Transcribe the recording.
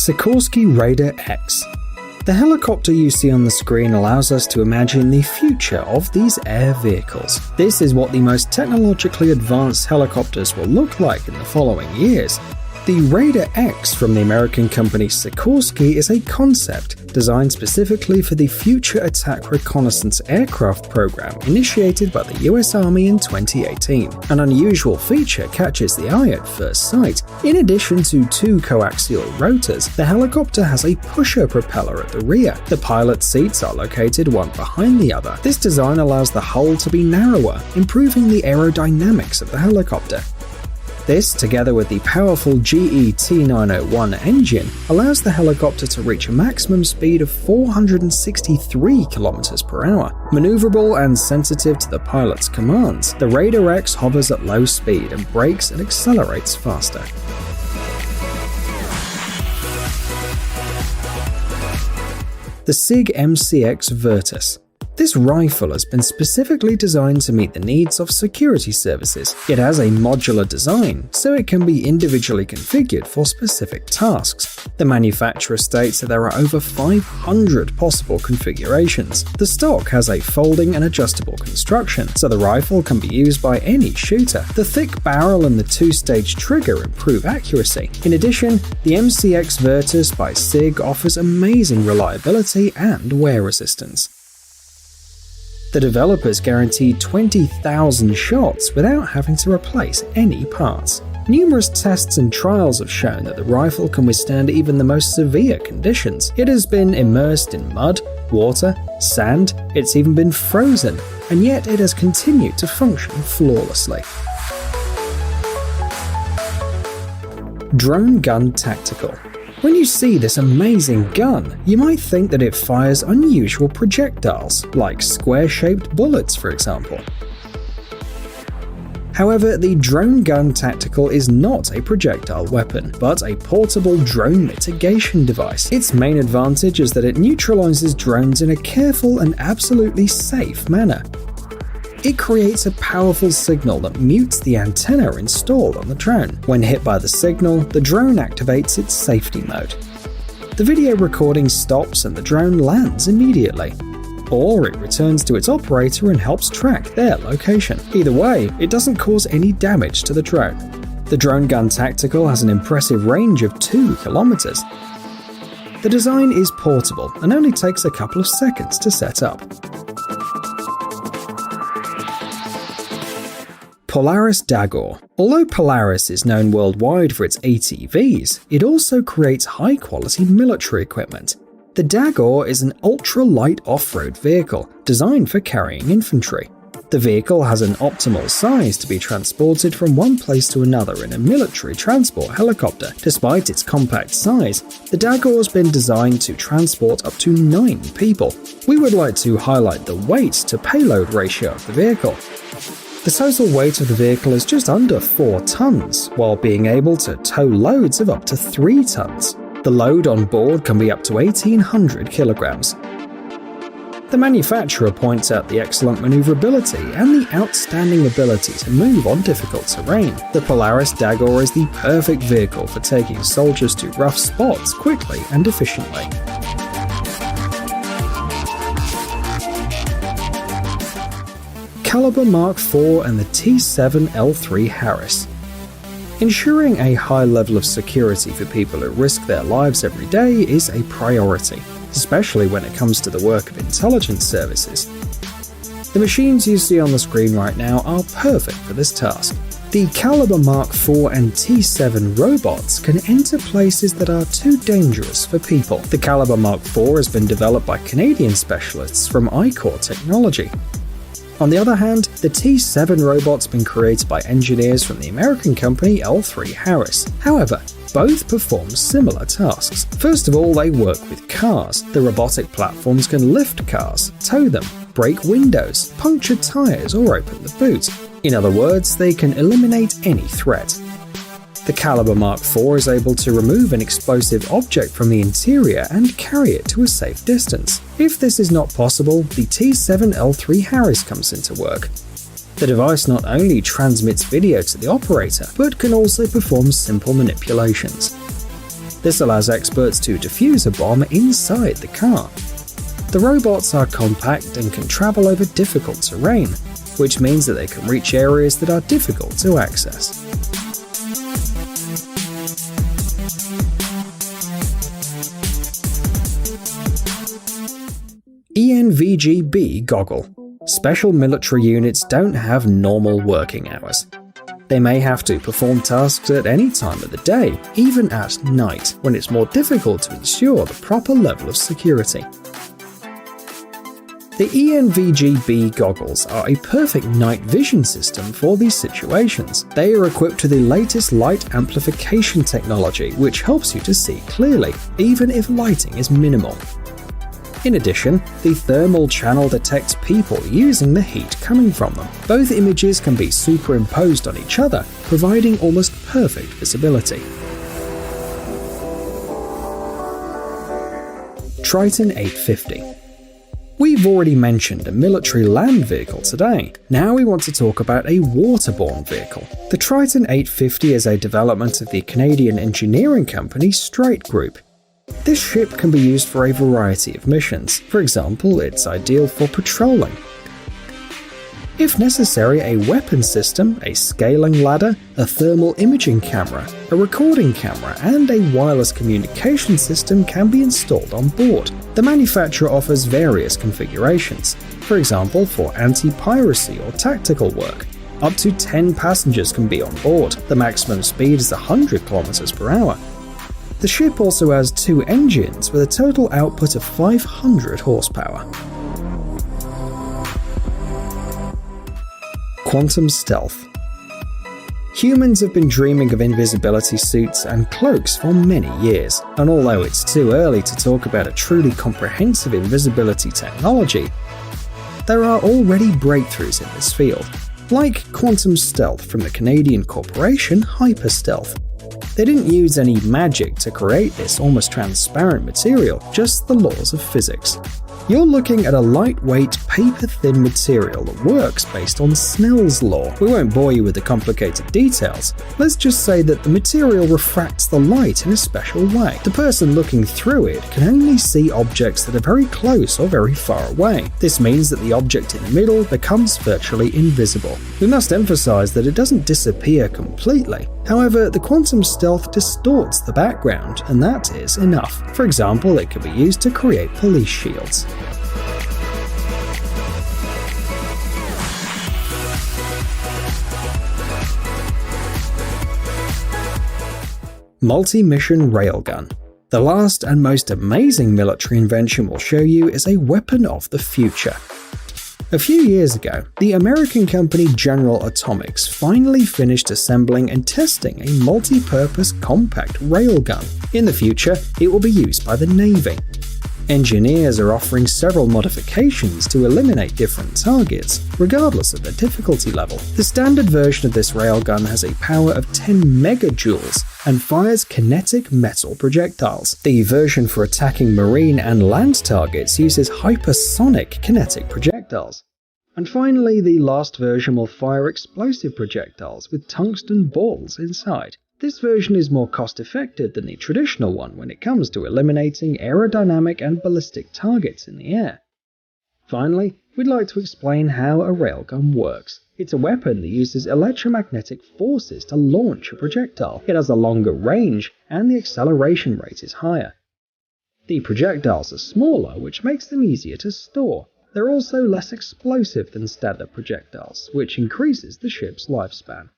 Sikorsky Raider X. The helicopter you see on the screen allows us to imagine the future of these air vehicles. This is what the most technologically advanced helicopters will look like in the following years. The Raider X from the American company Sikorsky is a concept designed specifically for the Future Attack Reconnaissance Aircraft program initiated by the US Army in 2018. An unusual feature catches the eye at first sight. In addition to two coaxial rotors, the helicopter has a pusher propeller at the rear. The pilot seats are located one behind the other. This design allows the hull to be narrower, improving the aerodynamics of the helicopter. This, together with the powerful GE T901 engine, allows the helicopter to reach a maximum speed of 463 km per hour. Maneuverable and sensitive to the pilot's commands, the Raider X hovers at low speed and brakes and accelerates faster. The SIG MCX Virtus. This rifle has been specifically designed to meet the needs of security services. It has a modular design, so it can be individually configured for specific tasks. The manufacturer states that there are over 500 possible configurations. The stock has a folding and adjustable construction, so the rifle can be used by any shooter. The thick barrel and the two-stage trigger improve accuracy. In addition, the MCX Virtus by SIG offers amazing reliability and wear resistance. The developers guaranteed 20,000 shots without having to replace any parts. Numerous tests and trials have shown that the rifle can withstand even the most severe conditions. It has been immersed in mud, water, sand, it's even been frozen, and yet it has continued to function flawlessly. Drone Gun Tactical. When you see this amazing gun, you might think that it fires unusual projectiles, like square-shaped bullets, for example. However, the Drone Gun Tactical is not a projectile weapon, but a portable drone mitigation device. Its main advantage is that it neutralizes drones in a careful and absolutely safe manner. It creates a powerful signal that mutes the antenna installed on the drone. When hit by the signal, the drone activates its safety mode. The video recording stops and the drone lands immediately. Or it returns to its operator and helps track their location. Either way, it doesn't cause any damage to the drone. The Drone Gun Tactical has an impressive range of 2 kilometers. The design is portable and only takes a couple of seconds to set up. Polaris Dagor. Although Polaris is known worldwide for its ATVs, it also creates high-quality military equipment. The Dagor is an ultra-light off-road vehicle designed for carrying infantry. The vehicle has an optimal size to be transported from one place to another in a military transport helicopter. Despite its compact size, the Dagor has been designed to transport up to 9 people. We would like to highlight the weight to payload ratio of the vehicle. The total weight of the vehicle is just under 4 tons, while being able to tow loads of up to 3 tons. The load on board can be up to 1,800 kilograms. The manufacturer points out the excellent maneuverability and the outstanding ability to move on difficult terrain. The Polaris Dagor is the perfect vehicle for taking soldiers to rough spots quickly and efficiently. Caliber Mark IV and the T7L3 Harris. Ensuring a high level of security for people who risk their lives every day is a priority, especially when it comes to the work of intelligence services. The machines you see on the screen right now are perfect for this task. The Caliber Mark IV and T7 robots can enter places that are too dangerous for people. The Caliber Mark IV has been developed by Canadian specialists from iCore Technology. On the other hand, the T7 robot's been created by engineers from the American company L3 Harris. However, both perform similar tasks. First of all, they work with cars. The robotic platforms can lift cars, tow them, break windows, puncture tires, or open the boot. In other words, they can eliminate any threat. The Caliber Mark IV is able to remove an explosive object from the interior and carry it to a safe distance. If this is not possible, the T7L3 Harris comes into work. The device not only transmits video to the operator, but can also perform simple manipulations. This allows experts to defuse a bomb inside the car. The robots are compact and can travel over difficult terrain, which means that they can reach areas that are difficult to access. ENVG-B goggle. Special military units don't have normal working hours. They may have to perform tasks at any time of the day, even at night, when it's more difficult to ensure the proper level of security. The ENVG-B goggles are a perfect night vision system for these situations. They are equipped with the latest light amplification technology, which helps you to see clearly, even if lighting is minimal. In addition, the thermal channel detects people using the heat coming from them. Both images can be superimposed on each other, providing almost perfect visibility. Triton 850. We've already mentioned a military land vehicle today. Now we want to talk about a waterborne vehicle. The Triton 850 is a development of the Canadian engineering company Straight Group. This ship can be used for a variety of missions. For example, it's ideal for patrolling. If necessary, a weapon system, a scaling ladder, a thermal imaging camera, a recording camera, and a wireless communication system can be installed on board. The manufacturer offers various configurations, for example for anti-piracy or tactical work. Up to 10 passengers can be on board. The maximum speed is 100 km per hour. The ship also has 2 engines with a total output of 500 horsepower. Quantum stealth. Humans have been dreaming of invisibility suits and cloaks for many years, and although it's too early to talk about a truly comprehensive invisibility technology, there are already breakthroughs in this field, like quantum stealth from the Canadian corporation Hyperstealth. They didn't use any magic to create this almost transparent material, just the laws of physics. You're looking at a lightweight, paper-thin material that works based on Snell's law. We won't bore you with the complicated details. Let's just say that the material refracts the light in a special way. The person looking through it can only see objects that are very close or very far away. This means that the object in the middle becomes virtually invisible. We must emphasize that it doesn't disappear completely. However, the quantum stealth distorts the background, and that is enough. For example, it can be used to create police shields. Multi-mission railgun. The last and most amazing military invention we'll show you is a weapon of the future. A few years ago, the American company General Atomics finally finished assembling and testing a multi-purpose compact railgun. In the future, it will be used by the Navy. Engineers are offering several modifications to eliminate different targets, regardless of their difficulty level. The standard version of this railgun has a power of 10 megajoules and fires kinetic metal projectiles. The version for attacking marine and land targets uses hypersonic kinetic projectiles. And finally, the last version will fire explosive projectiles with tungsten balls inside. This version is more cost-effective than the traditional one when it comes to eliminating aerodynamic and ballistic targets in the air. Finally, we'd like to explain how a railgun works. It's a weapon that uses electromagnetic forces to launch a projectile. It has a longer range, and the acceleration rate is higher. The projectiles are smaller, which makes them easier to store. They're also less explosive than standard projectiles, which increases the ship's lifespan.